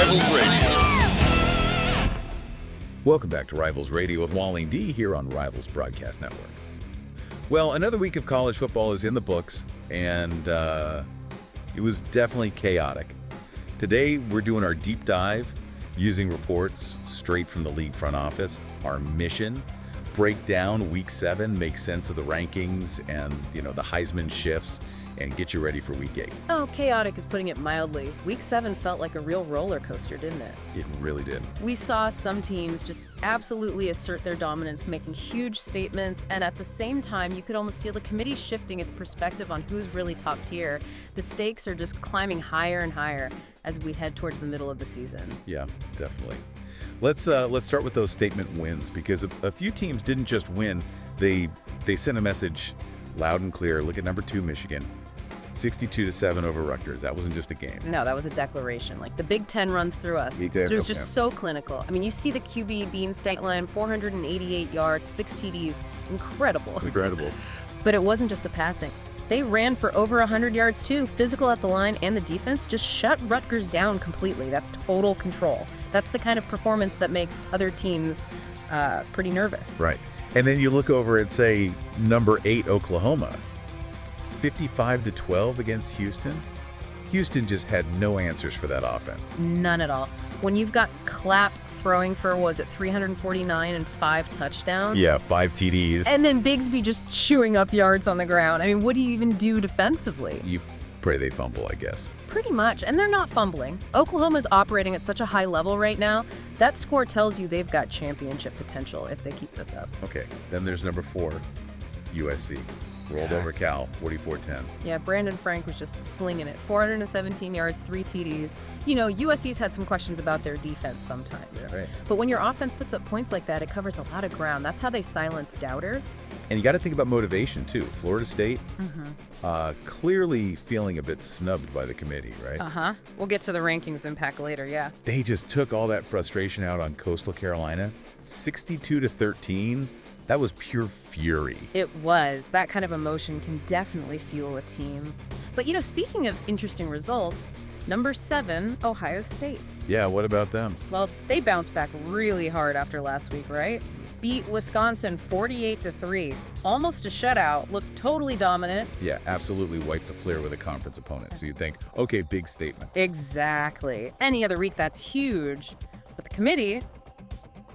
Rivals Radio. Welcome back to Rivals Radio with Wally and Dee here on Rivals Broadcast Network. Well, another week of college football is in the books, and it was definitely chaotic. Today, we're doing our deep dive using reports straight from the league front office. Our mission, break down Week 7, make sense of the rankings and, the Heisman shifts, and get you ready for Week 8. Oh, chaotic is putting it mildly. Week 7 felt like a real roller coaster, didn't it? It really did. We saw some teams just absolutely assert their dominance, making huge statements, and at the same time, you could almost feel the committee shifting its perspective on who's really top tier. The stakes are just climbing higher and higher as we head towards the middle of the season. Yeah, definitely. Let's start with those statement wins, because a few teams didn't just win, they sent a message loud and clear. Look at number 2, Michigan. 62-7 over Rutgers. That wasn't just a game. No, that was a declaration. Like, the Big Ten runs through us. It was just so clinical. I mean, you see the QB Bean stat line, 488 yards, 6 TDs. Incredible. Incredible. But it wasn't just the passing. They ran for over 100 yards, too. Physical at the line, and the defense just shut Rutgers down completely. That's total control. That's the kind of performance that makes other teams pretty nervous. Right. And then you look over at, say, number 8, Oklahoma. 55-12 against Houston. Houston just had no answers for that offense. None at all. When you've got Clapp throwing for, 349 and 5 touchdowns? Yeah, 5 TDs. And then Bigsby just chewing up yards on the ground. I mean, what do you even do defensively? You pray they fumble, I guess. Pretty much, and they're not fumbling. Oklahoma's operating at such a high level right now. That score tells you they've got championship potential if they keep this up. Okay, then there's number 4, USC. Rolled over Cal, 44-10. Yeah, Brandon Frank was just slinging it. 417 yards, 3 TDs. USC's had some questions about their defense sometimes. Yeah, right. But when your offense puts up points like that, it covers a lot of ground. That's how they silence doubters. And you got to think about motivation, too. Florida State, clearly feeling a bit snubbed by the committee, right? Uh-huh. We'll get to the rankings impact later, yeah. They just took all that frustration out on Coastal Carolina. 62-13. That was pure fury. It was. That kind of emotion can definitely fuel a team. But, speaking of interesting results, number 7, Ohio State. Yeah, what about them? Well, they bounced back really hard after last week, right? Beat Wisconsin 48-3. Almost a shutout. Looked totally dominant. Yeah, absolutely wiped the flare with a conference opponent. So you'd think, okay, big statement. Exactly. Any other week, that's huge. But the committee,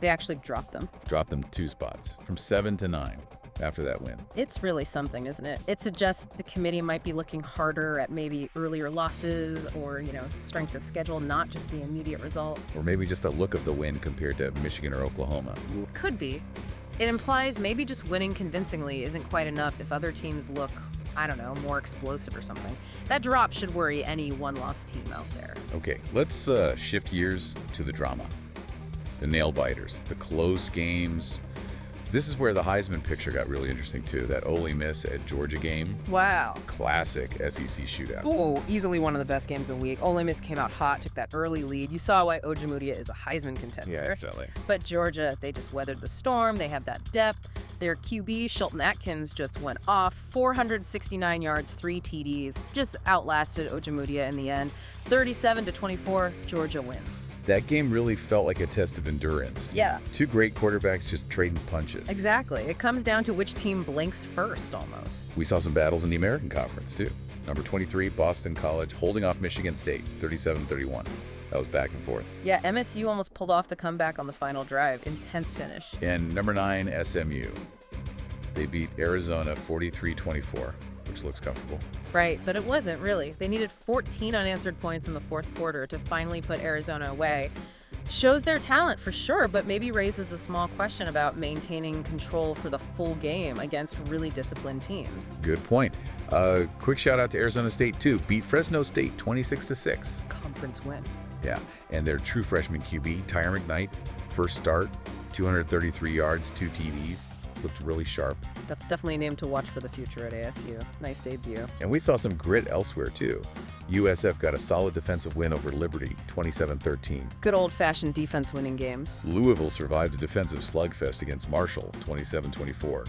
they actually dropped them. Dropped them 2 spots, from 7 to 9 after that win. It's really something, isn't it? It suggests the committee might be looking harder at maybe earlier losses or, strength of schedule, not just the immediate result. Or maybe just the look of the win compared to Michigan or Oklahoma. Could be. It implies maybe just winning convincingly isn't quite enough if other teams look, more explosive or something. That drop should worry any one-loss team out there. Okay, let's shift gears to the drama. The nail-biters, the close games. This is where the Heisman picture got really interesting, too. That Ole Miss at Georgia game. Wow. Classic SEC shootout. Oh, easily one of the best games of the week. Ole Miss came out hot, took that early lead. You saw why Ojemudia is a Heisman contender. Yeah, definitely. But Georgia, they just weathered the storm. They have that depth. Their QB, Shelton Atkins, just went off. 469 yards, 3 TDs. Just outlasted Ojemudia in the end. 37-24, Georgia wins. That game really felt like a test of endurance. Yeah. 2 great quarterbacks just trading punches. Exactly. It comes down to which team blinks first, almost. We saw some battles in the American Conference, too. Number 23, Boston College, holding off Michigan State, 37-31. That was back and forth. Yeah, MSU almost pulled off the comeback on the final drive. Intense finish. And number 9, SMU. They beat Arizona 43-24, which looks comfortable. Right, but it wasn't really. They needed 14 unanswered points in the 4th quarter to finally put Arizona away. Shows their talent for sure, but maybe raises a small question about maintaining control for the full game against really disciplined teams. Good point. Quick shout out to Arizona State, too. Beat Fresno State 26-6. Conference win. Yeah, and their true freshman QB, Tyre McKnight, first start, 233 yards, 2 TDs. Looked really sharp. That's definitely a name to watch for the future at ASU. Nice debut. And we saw some grit elsewhere, too. USF got a solid defensive win over Liberty, 27-13. Good old-fashioned defense-winning games. Louisville survived a defensive slugfest against Marshall, 27-24.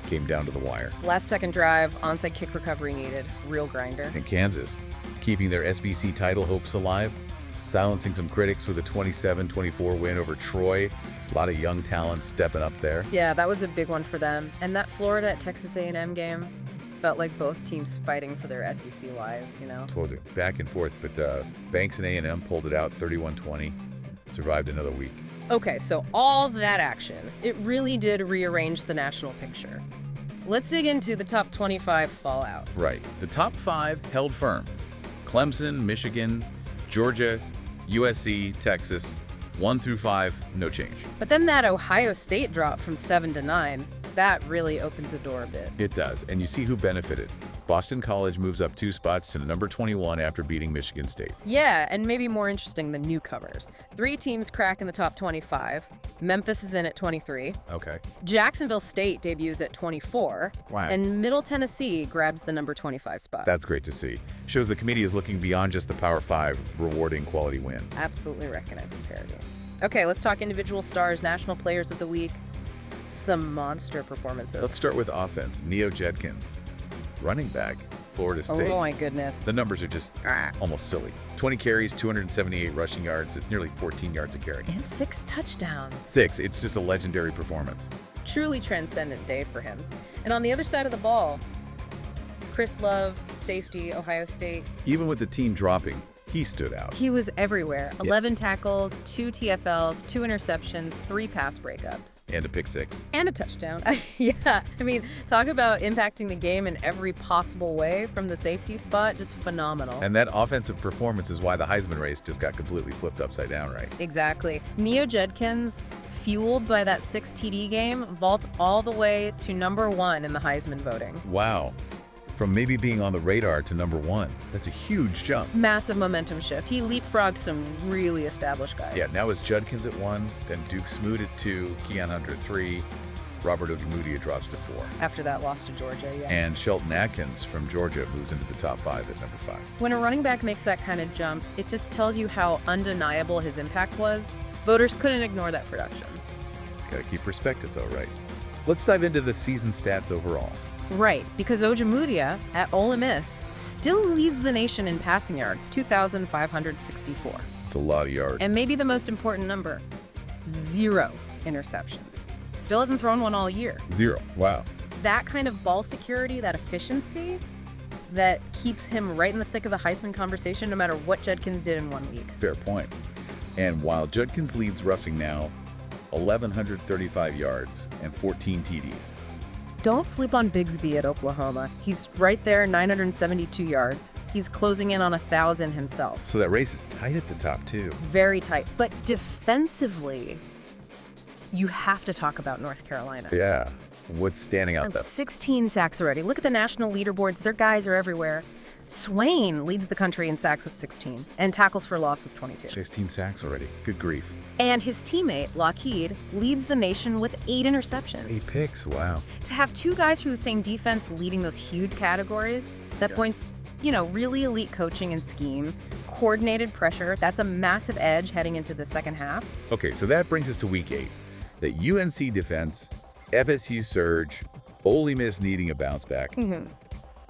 Came down to the wire. Last-second drive, onside kick recovery needed. Real grinder. And Kansas, keeping their SBC title hopes alive, silencing some critics with a 27-24 win over Troy. A lot of young talent stepping up there. Yeah, that was a big one for them. And that Florida at Texas A&M game felt like both teams fighting for their SEC lives, you know? Told you, back and forth, but Banks and A&M pulled it out 31-20, survived another week. Okay, so all that action, it really did rearrange the national picture. Let's dig into the top 25 fallout. Right. The top 5 held firm. Clemson, Michigan, Georgia, USC, Texas, 1 through 5, no change. But then that Ohio State drop from 7 to 9, that really opens the door a bit. It does, and you see who benefited. Boston College moves up 2 spots to number 21 after beating Michigan State. Yeah, and maybe more interesting than newcomers. 3 teams crack in the top 25. Memphis is in at 23. Okay. Jacksonville State debuts at 24. Wow. And Middle Tennessee grabs the number 25 spot. That's great to see. Shows the committee is looking beyond just the Power 5, rewarding quality wins. Absolutely recognizes parity. Okay, let's talk individual stars, national players of the week. Some monster performances. Let's start with offense. Neo Jedkins, running back, Florida State. Oh my goodness. The numbers are just almost silly. 20 carries, 278 rushing yards. It's nearly 14 yards a carry. And 6 touchdowns. 6. It's just a legendary performance. Truly transcendent day for him. And on the other side of the ball, Chris Love, safety, Ohio State. Even with the team dropping, he stood out. He was everywhere. Yeah. 11 tackles, 2 TFLs, 2 interceptions, 3 pass breakups. And a pick 6. And a touchdown. Yeah, I mean, talk about impacting the game in every possible way from the safety spot. Just phenomenal. And that offensive performance is why the Heisman race just got completely flipped upside down, right? Exactly. Neo Jedkins, fueled by that 6 TD game, vaults all the way to number 1 in the Heisman voting. Wow. From maybe being on the radar to number 1. That's a huge jump. Massive momentum shift. He leapfrogged some really established guys. Yeah, now it's Judkins at 1, then Duke Smoot at 2, Keon Hunter 3, Robert Ogemudia drops to 4. After that loss to Georgia, yeah. And Shelton Atkins from Georgia moves into the top 5 at number 5. When a running back makes that kind of jump, it just tells you how undeniable his impact was. Voters couldn't ignore that production. Gotta keep perspective though, right? Let's dive into the season stats overall. Right, because Ojemudia at Ole Miss still leads the nation in passing yards, 2,564. It's a lot of yards. And maybe the most important number, 0 interceptions. Still hasn't thrown one all year. 0. Wow. That kind of ball security, that efficiency, that keeps him right in the thick of the Heisman conversation no matter what Judkins did in 1 week. Fair point. And while Judkins leads rushing now, 1,135 yards and 14 TDs. Don't sleep on Bigsby at Oklahoma. He's right there, 972 yards. He's closing in on 1,000 himself. So that race is tight at the top too. Very tight. But defensively, you have to talk about North Carolina. Yeah. What's standing out And though? 16 sacks already. Look at the national leaderboards. Their guys are everywhere. Swain leads the country in sacks with 16 and tackles for loss with 22. 16 sacks already. Good grief. And his teammate, Lockheed, leads the nation with 8 interceptions. 8 picks. Wow. To have 2 guys from the same defense leading those huge categories, that points, really elite coaching and scheme, coordinated pressure. That's a massive edge heading into the second half. Okay, so that brings us to week 8. The UNC defense, FSU surge, Ole Miss needing a bounce back.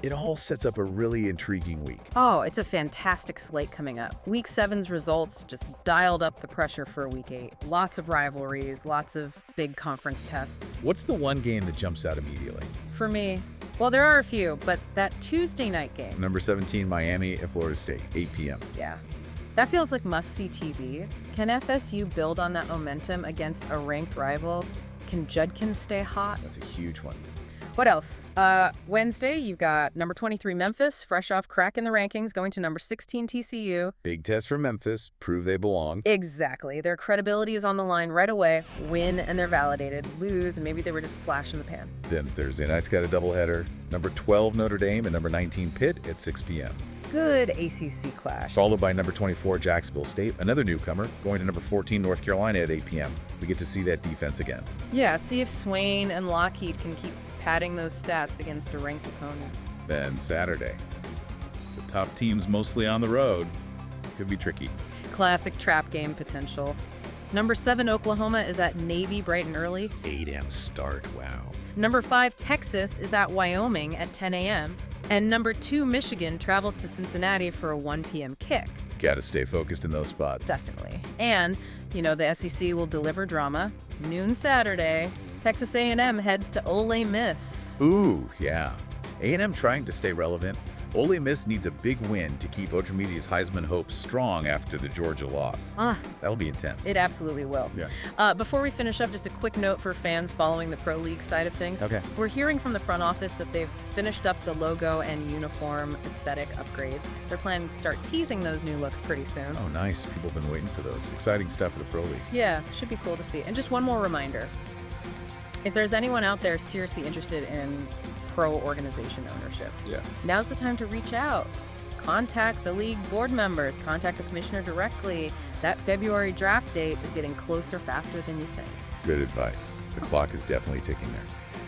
It all sets up a really intriguing week. Oh, it's a fantastic slate coming up. Week 7's results just dialed up the pressure for Week 8. Lots of rivalries, lots of big conference tests. What's the one game that jumps out immediately? For me, well, there are a few, but that Tuesday night game. Number 17, Miami at Florida State, 8 p.m. Yeah. That feels like must-see TV. Can FSU build on that momentum against a ranked rival? Can Judkins stay hot? That's a huge one. What else? Wednesday, you've got number 23 Memphis, fresh off cracking the rankings, going to number 16 TCU. Big test for Memphis, prove they belong. Exactly. Their credibility is on the line right away. Win and they're validated. Lose and maybe they were just a flash in the pan. Then Thursday night's got a doubleheader. Number 12 Notre Dame and number 19 Pitt at 6 p.m. Good ACC clash. Followed by number 24 Jacksonville State, another newcomer, going to number 14 North Carolina at 8 p.m. We get to see that defense again. Yeah, see if Swain and Lockheed can keep padding those stats against a ranked opponent. Then Saturday, the top teams mostly on the road. Could be tricky. Classic trap game potential. Number 7 Oklahoma is at Navy bright and early. 8 a.m. start, wow. Number 5 Texas is at Wyoming at 10 a.m. And number 2, Michigan, travels to Cincinnati for a 1 p.m. kick. Gotta stay focused in those spots. Definitely. And, the SEC will deliver drama. Noon Saturday, Texas A&M heads to Ole Miss. Ooh, yeah. A&M trying to stay relevant. Ole Miss needs a big win to keep Ochemedia's Heisman hopes strong after the Georgia loss. That'll be intense. It absolutely will. Yeah. Before we finish up, just a quick note for fans following the Pro League side of things. Okay. We're hearing from the front office that they've finished up the logo and uniform aesthetic upgrades. They're planning to start teasing those new looks pretty soon. Oh, nice. People have been waiting for those. Exciting stuff for the Pro League. Yeah, should be cool to see. And just one more reminder. If there's anyone out there seriously interested in pro organization ownership, now's the time to reach out. Contact the league board members. Contact the commissioner directly. That February draft date is getting closer faster than you think. Good advice. The clock is definitely ticking there.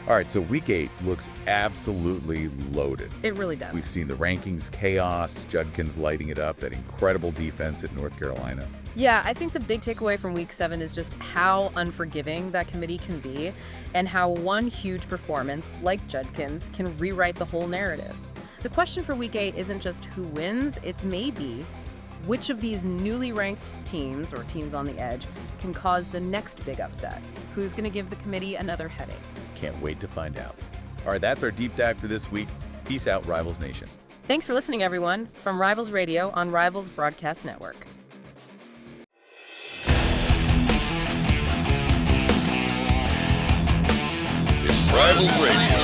All right, so Week 8 looks absolutely loaded. It really does. We've seen the rankings chaos, Judkins lighting it up, that incredible defense at North Carolina. Yeah, I think the big takeaway from Week 7 is just how unforgiving that committee can be and how one huge performance, like Judkins, can rewrite the whole narrative. The question for Week 8 isn't just who wins, it's maybe which of these newly ranked teams, or teams on the edge, can cause the next big upset. Who's going to give the committee another headache? Can't wait to find out. All right, that's our deep dive for this week. Peace out, Rivals Nation. Thanks for listening, everyone, from Rivals Radio on Rivals Broadcast Network. It's Rivals Radio.